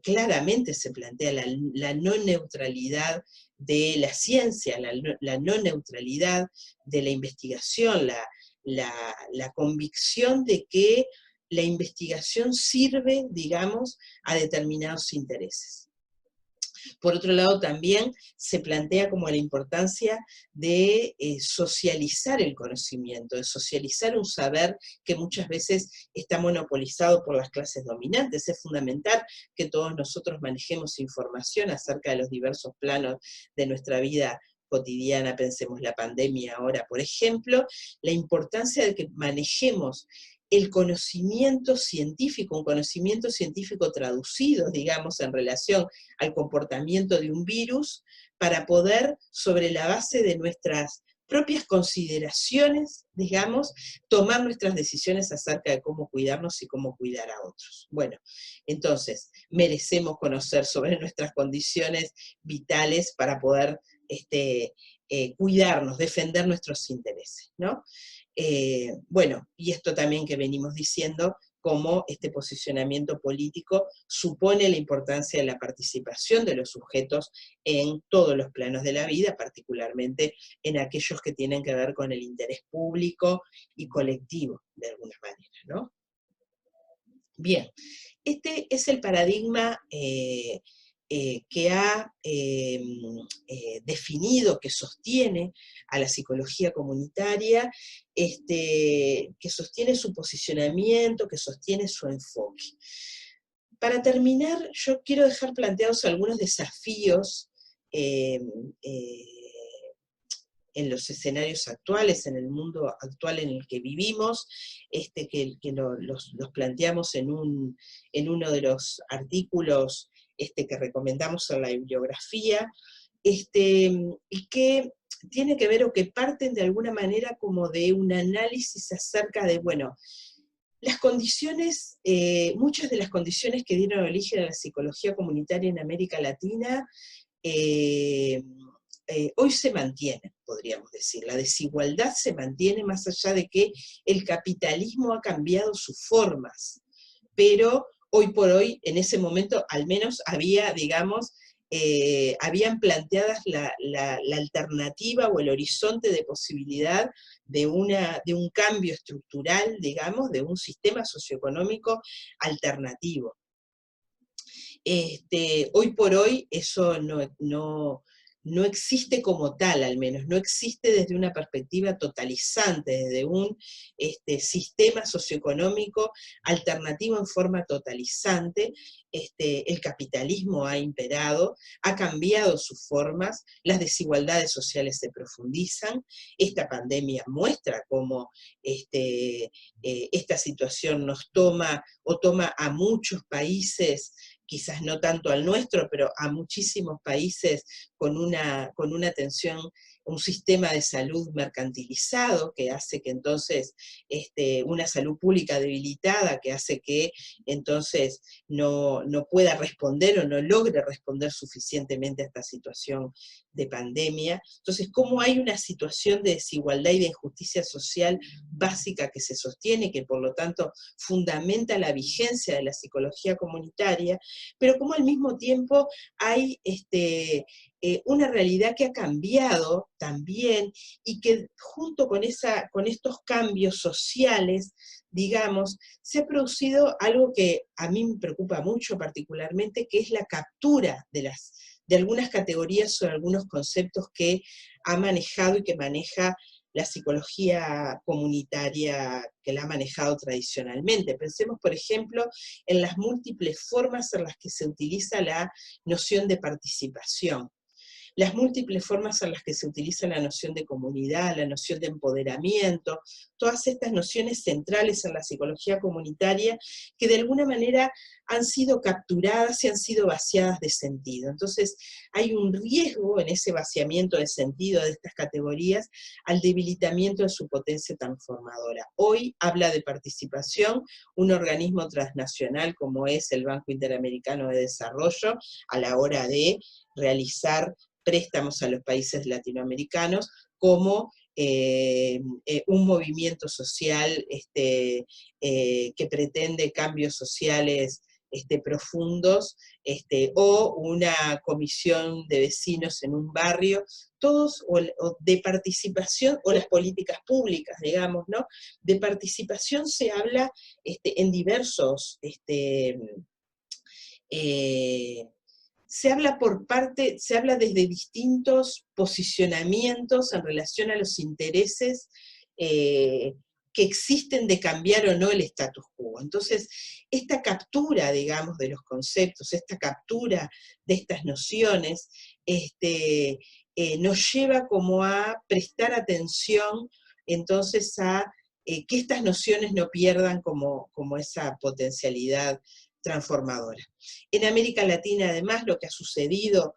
Speaker 1: claramente se plantea la no neutralidad de la ciencia, la no neutralidad de la investigación, la convicción de que la investigación sirve, digamos, a determinados intereses. Por otro lado, también se plantea como la importancia de socializar el conocimiento, de socializar un saber que muchas veces está monopolizado por las clases dominantes. Es fundamental que todos nosotros manejemos información acerca de los diversos planos de nuestra vida cotidiana, pensemos la pandemia ahora, por ejemplo, la importancia de que manejemos el conocimiento científico, un conocimiento científico traducido, digamos, en relación al comportamiento de un virus, para poder, sobre la base de nuestras propias consideraciones, digamos, tomar nuestras decisiones acerca de cómo cuidarnos y cómo cuidar a otros. Bueno, entonces, merecemos conocer sobre nuestras condiciones vitales para poder cuidarnos, defender nuestros intereses, ¿no? Bueno, y esto también que venimos diciendo, cómo este posicionamiento político supone la importancia de la participación de los sujetos en todos los planos de la vida, particularmente en aquellos que tienen que ver con el interés público y colectivo, de alguna manera, ¿no? Bien, este es el paradigma que ha definido, que sostiene a la psicología comunitaria, que sostiene su posicionamiento, que sostiene su enfoque. Para terminar, yo quiero dejar planteados algunos desafíos en los escenarios actuales, en el mundo actual en el que vivimos, que los planteamos en uno de los artículos que recomendamos en la bibliografía, y que tiene que ver o que parten de alguna manera como de un análisis acerca de, bueno, las condiciones, muchas de las condiciones que dieron origen a la psicología comunitaria en América Latina, hoy se mantiene, podríamos decir. La desigualdad se mantiene más allá de que el capitalismo ha cambiado sus formas, pero hoy por hoy, en ese momento, al menos había, digamos, habían planteadas la alternativa o el horizonte de posibilidad de un cambio estructural, digamos, de un sistema socioeconómico alternativo. Hoy por hoy eso no existe como tal, al menos, no existe desde una perspectiva totalizante, desde un sistema socioeconómico alternativo en forma totalizante. El capitalismo ha imperado, ha cambiado sus formas, las desigualdades sociales se profundizan, esta pandemia muestra cómo esta situación nos toma o toma a muchos países, quizás no tanto al nuestro, pero a muchísimos países con una atención, un sistema de salud mercantilizado, que hace que entonces una salud pública debilitada, que hace que entonces no pueda responder o no logre responder suficientemente a esta situación de pandemia. Entonces, ¿cómo hay una situación de desigualdad y de injusticia social básica que se sostiene, que por lo tanto fundamenta la vigencia de la psicología comunitaria, pero cómo al mismo tiempo hay una realidad que ha cambiado también y que junto con estos cambios sociales, digamos, se ha producido algo que a mí me preocupa mucho particularmente, que es la captura de algunas categorías o de algunos conceptos que ha manejado y que maneja la psicología comunitaria, que la ha manejado tradicionalmente. Pensemos, por ejemplo, en las múltiples formas en las que se utiliza la noción de participación. las múltiples formas en las que se utiliza la noción de comunidad, la noción de empoderamiento, todas estas nociones centrales en la psicología comunitaria que de alguna manera han sido capturadas y han sido vaciadas de sentido. Entonces, hay un riesgo en ese vaciamiento de sentido de estas categorías al debilitamiento de su potencia transformadora. Hoy habla de participación un organismo transnacional como es el Banco Interamericano de Desarrollo a la hora de realizar préstamos a los países latinoamericanos como un movimiento social que pretende cambios sociales profundos, o una comisión de vecinos en un barrio, todos, o de participación, o las políticas públicas, digamos, ¿no? De participación se habla en diversos, se habla desde distintos posicionamientos en relación a los intereses que existen de cambiar o no el status quo. Entonces, esta captura, digamos, de los conceptos, esta captura de estas nociones, nos lleva como a prestar atención, entonces, a que estas nociones no pierdan como esa potencialidad transformadora. En América Latina, además, lo que ha sucedido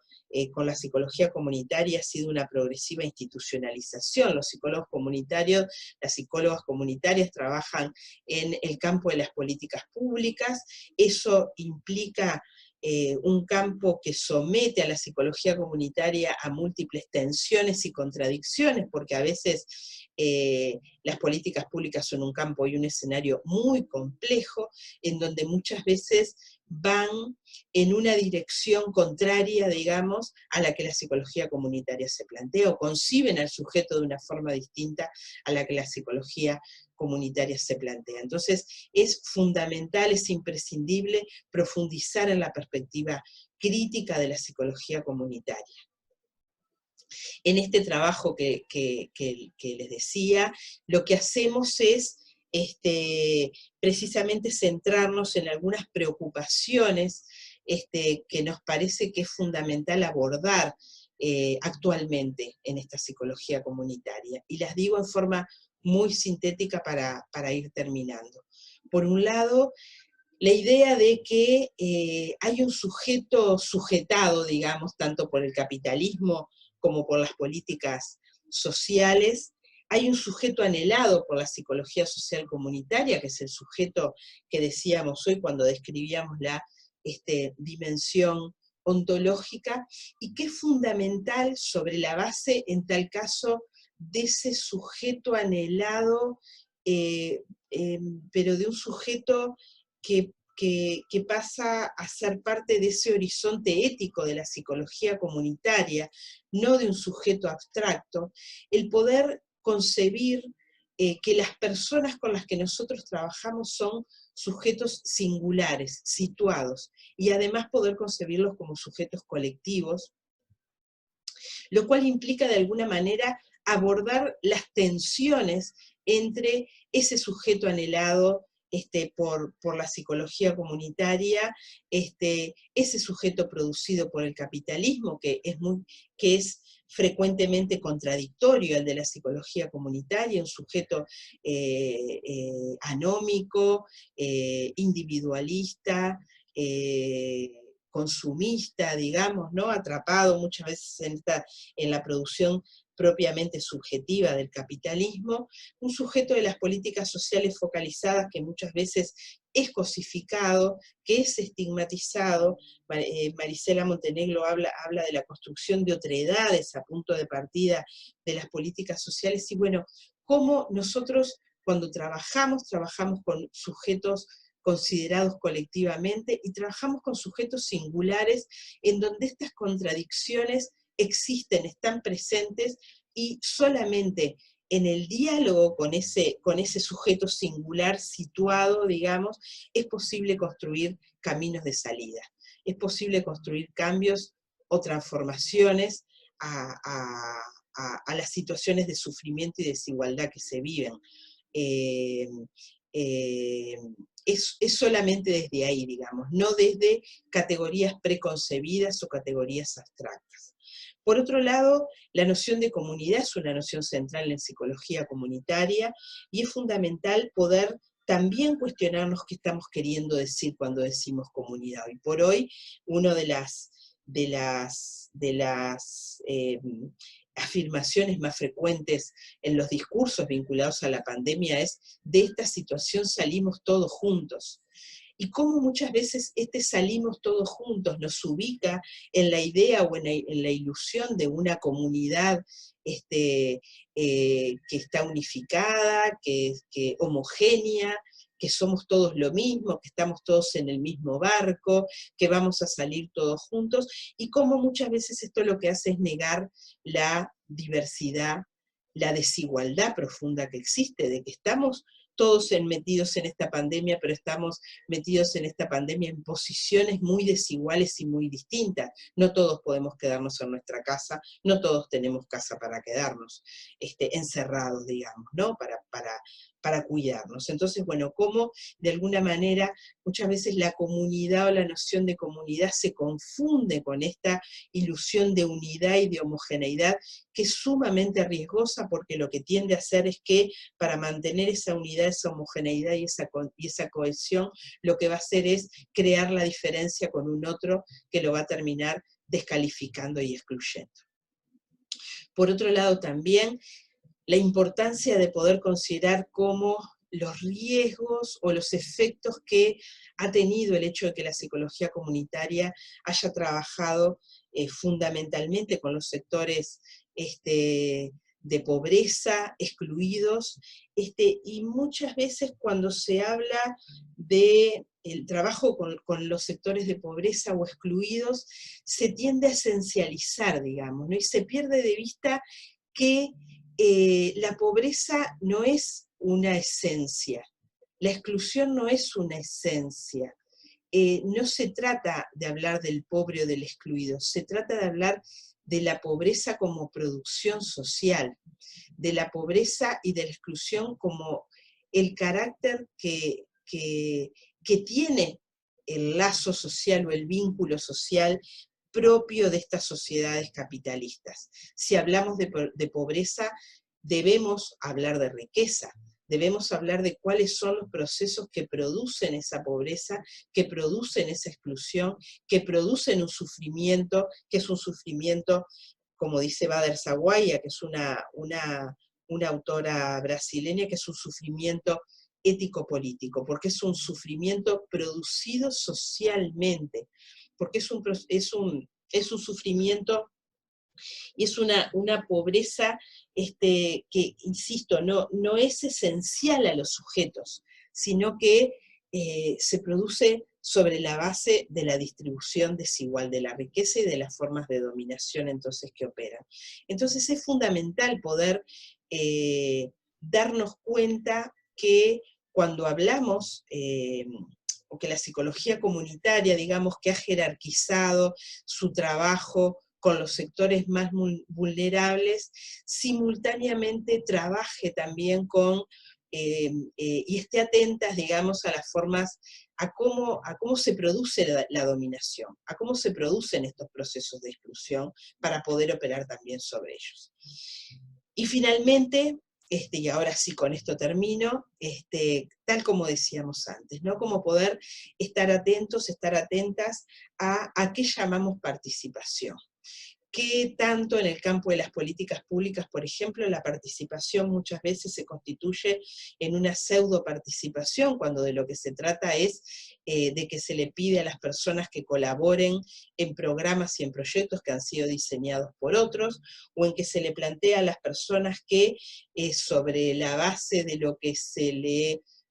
Speaker 1: con la psicología comunitaria ha sido una progresiva institucionalización. Los psicólogos comunitarios, las psicólogas comunitarias trabajan en el campo de las políticas públicas, eso implica un campo que somete a la psicología comunitaria a múltiples tensiones y contradicciones, porque a veces las políticas públicas son un campo y un escenario muy complejo, en donde muchas veces van en una dirección contraria, digamos, a la que la psicología comunitaria se plantea, o conciben al sujeto de una forma distinta a la que la psicología comunitaria se plantea. Entonces, es fundamental, es imprescindible profundizar en la perspectiva crítica de la psicología comunitaria. En este trabajo que les decía, lo que hacemos es precisamente centrarnos en algunas preocupaciones que nos parece que es fundamental abordar actualmente en esta psicología comunitaria. Y las digo en forma muy sintética para ir terminando. Por un lado, la idea de que hay un sujeto sujetado, digamos, tanto por el capitalismo como por las políticas sociales, hay un sujeto anhelado por la psicología social comunitaria, que es el sujeto que decíamos hoy cuando describíamos la dimensión ontológica, y que es fundamental sobre la base, en tal caso, de ese sujeto anhelado, pero de un sujeto que pasa a ser parte de ese horizonte ético de la psicología comunitaria, no de un sujeto abstracto, el poder concebir que las personas con las que nosotros trabajamos son sujetos singulares, situados, y además poder concebirlos como sujetos colectivos, lo cual implica de alguna manera abordar las tensiones entre ese sujeto anhelado por la psicología comunitaria, ese sujeto producido por el capitalismo, que es frecuentemente contradictorio al de la psicología comunitaria, un sujeto anómico, individualista, consumista, digamos, ¿no? Atrapado muchas veces en la producción propiamente subjetiva del capitalismo, un sujeto de las políticas sociales focalizadas que muchas veces es cosificado, que es estigmatizado. Marisela Montenegro habla de la construcción de otredades a punto de partida de las políticas sociales, y bueno, cómo nosotros cuando trabajamos con sujetos considerados colectivamente, y trabajamos con sujetos singulares en donde estas contradicciones existen, están presentes, y solamente en el diálogo con ese sujeto singular situado, digamos, es posible construir caminos de salida, es posible construir cambios o transformaciones a las situaciones de sufrimiento y desigualdad que se viven. Es solamente desde ahí, digamos, no desde categorías preconcebidas o categorías abstractas. Por otro lado, la noción de comunidad es una noción central en psicología comunitaria y es fundamental poder también cuestionarnos qué estamos queriendo decir cuando decimos comunidad. Hoy por hoy, una de las afirmaciones más frecuentes en los discursos vinculados a la pandemia es: de esta situación salimos todos juntos. Y cómo muchas veces este salimos todos juntos nos ubica en la idea o en la ilusión de una comunidad que está unificada, que homogénea, que somos todos lo mismo, que estamos todos en el mismo barco, que vamos a salir todos juntos, y cómo muchas veces esto lo que hace es negar la diversidad, la desigualdad profunda que existe, de que estamos todos metidos en esta pandemia, pero estamos metidos en esta pandemia en posiciones muy desiguales y muy distintas. No todos podemos quedarnos en nuestra casa, no todos tenemos casa para quedarnos encerrados, digamos, ¿no? Para cuidarnos. Entonces, bueno, cómo de alguna manera muchas veces la comunidad o la noción de comunidad se confunde con esta ilusión de unidad y de homogeneidad, que es sumamente riesgosa, porque lo que tiende a hacer es que para mantener esa unidad, esa homogeneidad y esa cohesión, lo que va a hacer es crear la diferencia con un otro que lo va a terminar descalificando y excluyendo. Por otro lado también, la importancia de poder considerar cómo los riesgos o los efectos que ha tenido el hecho de que la psicología comunitaria haya trabajado fundamentalmente con los sectores de pobreza, excluidos, y muchas veces cuando se habla de el trabajo con los sectores de pobreza o excluidos, se tiende a esencializar, digamos, ¿no? Y se pierde de vista que la pobreza no es una esencia, la exclusión no es una esencia. No se trata de hablar del pobre o del excluido, se trata de hablar de la pobreza como producción social, de la pobreza y de la exclusión como el carácter que tiene el lazo social o el vínculo social propio de estas sociedades capitalistas. Si hablamos de pobreza, debemos hablar de riqueza, debemos hablar de cuáles son los procesos que producen esa pobreza, que producen esa exclusión, que producen un sufrimiento, que es un sufrimiento, como dice Bader Zawaia, que es una autora brasileña, que es un sufrimiento ético-político, porque es un sufrimiento producido socialmente, porque es un sufrimiento y es una pobreza que, insisto, no es esencial a los sujetos, sino que se produce sobre la base de la distribución desigual de la riqueza y de las formas de dominación entonces que operan. Entonces es fundamental poder darnos cuenta que cuando hablamos, o que la psicología comunitaria, digamos, que ha jerarquizado su trabajo con los sectores más vulnerables, simultáneamente trabaje también con, y esté atentas, digamos, a las formas, a cómo se produce la dominación, a cómo se producen estos procesos de exclusión para poder operar también sobre ellos. Y finalmente, y ahora sí con esto termino, tal como decíamos antes, ¿no? Como poder estar atentos, estar atentas a qué llamamos participación. Que tanto en el campo de las políticas públicas, por ejemplo, la participación muchas veces se constituye en una pseudo participación, cuando de lo que se trata es de que se le pide a las personas que colaboren en programas y en proyectos que han sido diseñados por otros, o en que se le plantea a las personas que sobre la base de lo que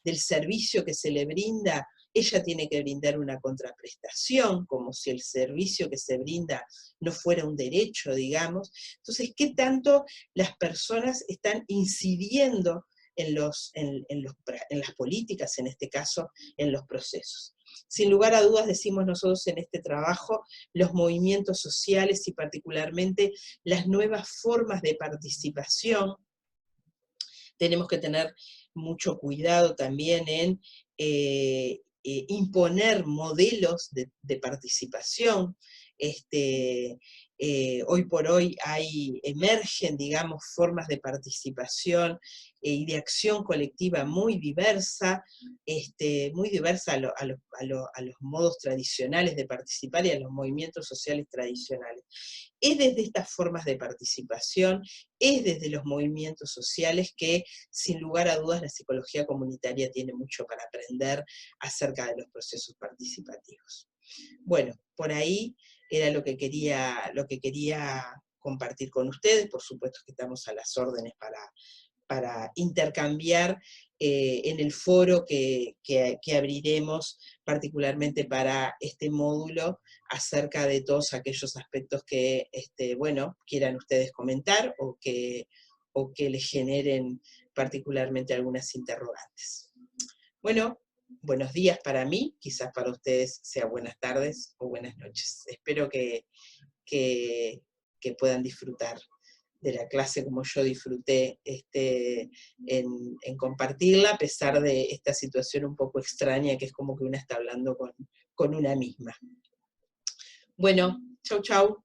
Speaker 1: del servicio que se le brinda, ella tiene que brindar una contraprestación, como si el servicio que se brinda no fuera un derecho, digamos. Entonces, ¿qué tanto las personas están incidiendo en las políticas, en este caso, en los procesos? Sin lugar a dudas, decimos nosotros en este trabajo, los movimientos sociales y particularmente las nuevas formas de participación, tenemos que tener mucho cuidado también en imponer modelos de participación hoy por hoy emergen, digamos, formas de participación y de acción colectiva muy diversa a los modos tradicionales de participar y a los movimientos sociales tradicionales. Es desde estas formas de participación, es desde los movimientos sociales que, sin lugar a dudas, la psicología comunitaria tiene mucho para aprender acerca de los procesos participativos. Bueno, por ahí era lo que quería compartir con ustedes. Por supuesto que estamos a las órdenes para intercambiar en el foro que abriremos particularmente para este módulo acerca de todos aquellos aspectos que, bueno, quieran ustedes comentar o que les generen particularmente algunas interrogantes. Bueno, buenos días para mí, quizás para ustedes sea buenas tardes o buenas noches. Espero que puedan disfrutar de la clase como yo disfruté en compartirla, a pesar de esta situación un poco extraña, que es como que una está hablando con una misma. Bueno, chau chau.